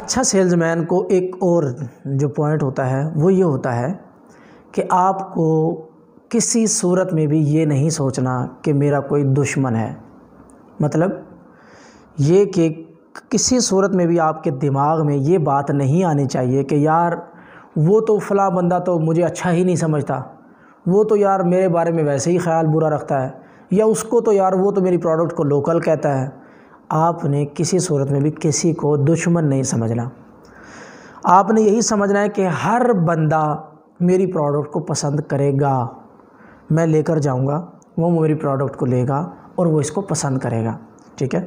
اچھا sales man کو ایک اور جو پوائنٹ ہوتا ہے وہ یہ ہوتا ہے کہ آپ کو کسی صورت میں بھی یہ نہیں سوچنا کہ میرا کوئی دشمن ہے. مطلب یہ کہ کسی صورت میں بھی آپ کے دماغ میں یہ بات نہیں آنی چاہیے کہ یار وہ تو فلاں بندہ تو مجھے اچھا ہی نہیں سمجھتا, وہ تو یار میرے بارے میں ویسے ہی خیال برا رکھتا ہے, یا اس کو تو یار وہ تو میری پروڈکٹ کو لوکل کہتا ہے. آپ نے کسی صورت میں بھی کسی کو دشمن نہیں سمجھنا. آپ نے یہی سمجھنا ہے کہ ہر بندہ میری پروڈکٹ کو پسند کرے گا, میں لے کر جاؤں گا, وہ میری پروڈکٹ کو لے گا اور وہ اس کو پسند کرے گا. ٹھیک ہے,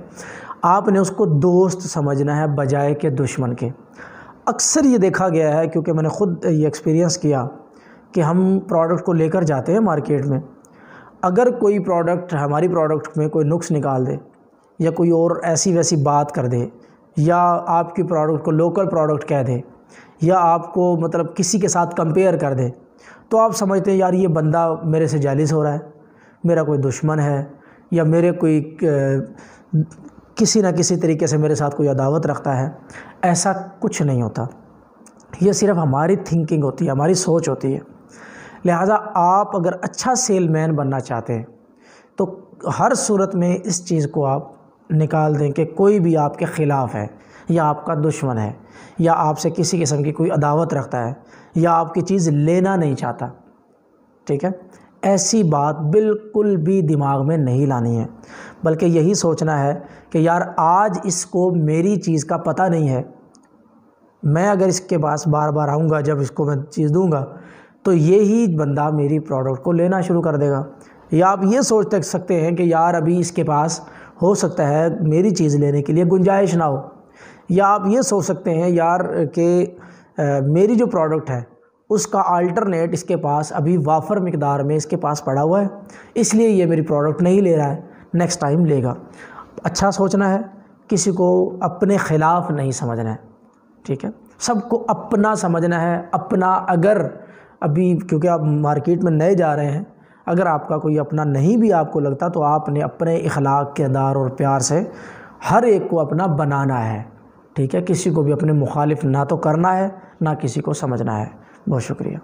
آپ نے اس کو دوست سمجھنا ہے بجائے کہ دشمن کے. اکثر یہ دیکھا گیا ہے, کیونکہ میں نے خود یہ ایکسپیرینس کیا کہ ہم پروڈکٹ کو لے کر جاتے ہیں مارکیٹ میں, اگر کوئی پروڈکٹ ہماری پروڈکٹ میں کوئی نقص نکال دے یا کوئی اور ایسی ویسی بات کر دے, یا آپ کی پروڈکٹ کو لوکل پروڈکٹ کہہ دے, یا آپ کو مطلب کسی کے ساتھ کمپیئر کر دے, تو آپ سمجھتے ہیں یار یہ بندہ میرے سے جیلس ہو رہا ہے, میرا کوئی دشمن ہے, یا میرے کوئی کسی نہ کسی طریقے سے میرے ساتھ کوئی عداوت رکھتا ہے. ایسا کچھ نہیں ہوتا, یہ صرف ہماری تھنکنگ ہوتی ہے, ہماری سوچ ہوتی ہے. لہٰذا آپ اگر اچھا سیل مین بننا چاہتے ہیں تو ہر صورت میں اس چیز کو آپ نکال دیں کہ کوئی بھی آپ کے خلاف ہے, یا آپ کا دشمن ہے, یا آپ سے کسی قسم کی کوئی عداوت رکھتا ہے, یا آپ کی چیز لینا نہیں چاہتا. ٹھیک ہے, ایسی بات بالکل بھی دماغ میں نہیں لانی ہے, بلکہ یہی سوچنا ہے کہ یار آج اس کو میری چیز کا پتہ نہیں ہے, میں اگر اس کے پاس بار بار آؤں گا, جب اس کو میں چیز دوں گا تو یہی بندہ میری پروڈکٹ کو لینا شروع کر دے گا. یا آپ یہ سوچ سکتے ہیں کہ یار ابھی اس کے پاس ہو سکتا ہے میری چیز لینے کے لیے گنجائش نہ ہو, یا آپ یہ سوچ سکتے ہیں یار کہ میری جو پروڈکٹ ہے اس کا آلٹرنیٹ اس کے پاس ابھی وافر مقدار میں اس کے پاس پڑا ہوا ہے, اس لیے یہ میری پروڈکٹ نہیں لے رہا ہے, نیکسٹ ٹائم لے گا. اچھا سوچنا ہے, کسی کو اپنے خلاف نہیں سمجھنا ہے. ٹھیک ہے, سب کو اپنا سمجھنا ہے. اپنا اگر ابھی کیونکہ آپ مارکیٹ میں نئے جا رہے ہیں, اگر آپ کا کوئی اپنا نہیں بھی آپ کو لگتا تو آپ نے اپنے اخلاق کردار اور پیار سے ہر ایک کو اپنا بنانا ہے. ٹھیک ہے, کسی کو بھی اپنے مخالف نہ تو کرنا ہے نہ کسی کو سمجھنا ہے. بہت شکریہ.